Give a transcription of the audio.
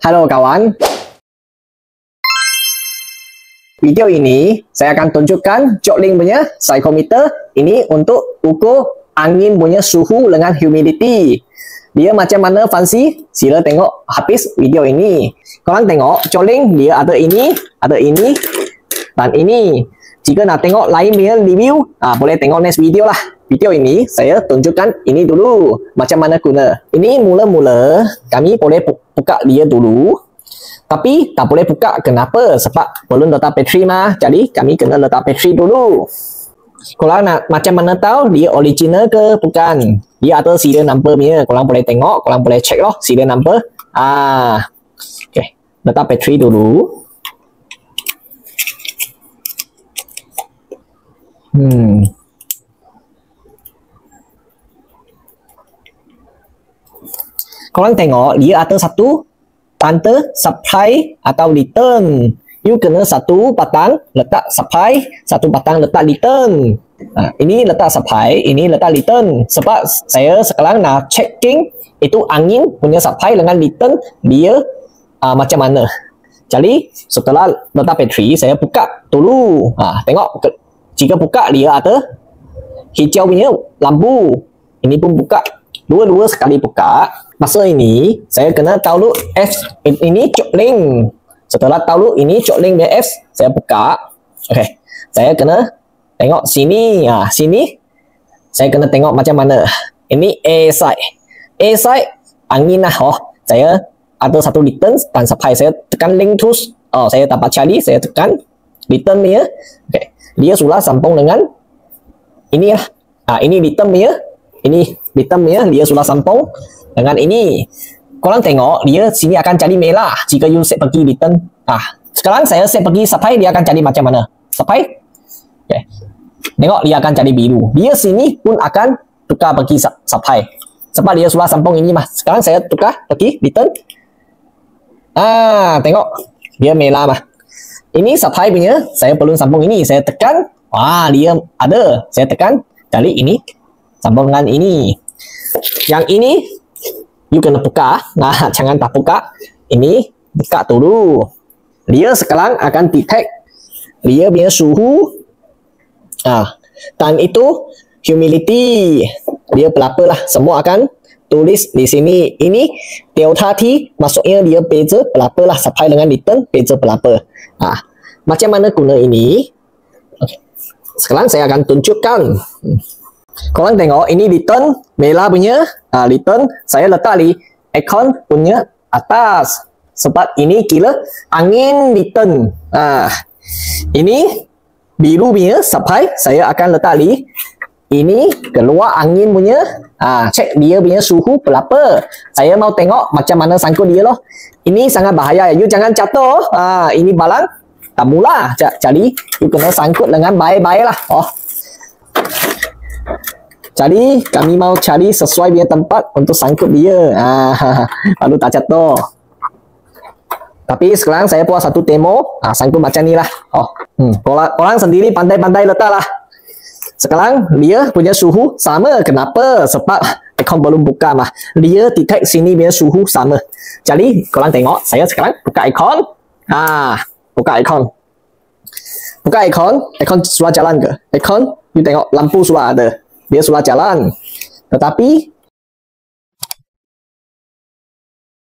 Halo kawan. Video ini saya akan tunjukkan Jolink punya psychometer. Ini untuk ukur angin punya suhu dengan humidity. Dia macam mana fancy? Sila tengok habis video ini. Korang tengok Jolink dia ada ini dan ini. Jika nak tengok lain punya review, boleh tengok next video lah. Video ini saya tunjukkan ini dulu macam mana guna. Ini mula-mula kami boleh buka dia dulu. Tapi tak boleh buka, kenapa? Sebab belum letak bateri mah. Jadi kami kena letak bateri dulu. Korang nak macam mana tahu dia original ke bukan? Dia ada serial number punya. Korang boleh tengok, korang boleh check loh serial number. Okay. Letak bateri dulu. Korang tengok dia ada satu tanda supply atau return. You kena satu batang letak supply, satu batang letak return. Ini letak supply, ini letak return. Sebab saya sekarang nak checking itu angin punya supply dengan return dia macam mana. Jadi setelah letak bateri saya buka dulu. Tengok jika buka dia ada hijau punya lampu. Ini pun buka. Dua-dua sekali buka. Masa ini saya kena tahu F ini Jolink. Setelah tahu ini Jolink punya F, saya buka. Okey. Saya kena tengok sini. Sini saya kena tengok macam mana. Ini A side. A side angin lah. Saya ada satu return dan supply. Saya tekan link terus. Saya dapat cari, saya tekan return punya. Okey. Dia sudah sambung dengan ini lah. Ini return punya. Ini return punya, dia sudah sambung dengan ini. Korang tengok dia sini akan jadi merah jika you set pergi return. Sekarang saya set pergi supply, dia akan jadi macam mana? Supply. Okay. Tengok dia akan jadi biru. Dia sini pun akan tukar pergi supply. Sebab dia sudah sambung ini mah. Sekarang saya tukar pergi return. Tengok dia merah mah. Ini supply punya, saya belum sambung ini. Saya tekan. Dia ada. Saya tekan. Kali ini sambung dengan ini. Yang ini you kena buka. Jangan tak buka. Ini buka dulu. Dia sekarang akan detect dia punya suhu. Dan itu humidity. Dia berapa lah. Semua akan tulis di sini. Ini delta T. Maksudnya dia beza berapa lah. Supply dengan return beza berapa. Macam mana guna ini? Okay. Sekarang saya akan tunjukkan. Korang tengok ini return merah punya return saya letak di aircon punya atas sebab ini kira angin return. Ini biru punya supply saya akan letak di ini keluar angin punya. Cek dia punya suhu berapa. Saya mau tengok macam mana sangkut dia loh. Ini sangat bahaya, you jangan jatuh. Ini barang tak mula. Jadi you kena sangkut dengan baik-baik lah. Jadi kami mau cari sesuai punya tempat untuk sangkut dia. Lalu tak jatuh. Tapi sekarang saya buat satu demo. Sangkut macam ni lah. Korang sendiri pandai-pandai letak lah. Sekarang dia punya suhu sama. Kenapa? Sebab aircon belum buka mah. Dia detect sini punya suhu sama. Jadi korang tengok. Saya sekarang buka aircon. Buka aircon. Buka aircon. Aircon sudah jalan ke? Aircon, you tengok lampu sudah ada. Dia sudah jalan. Tetapi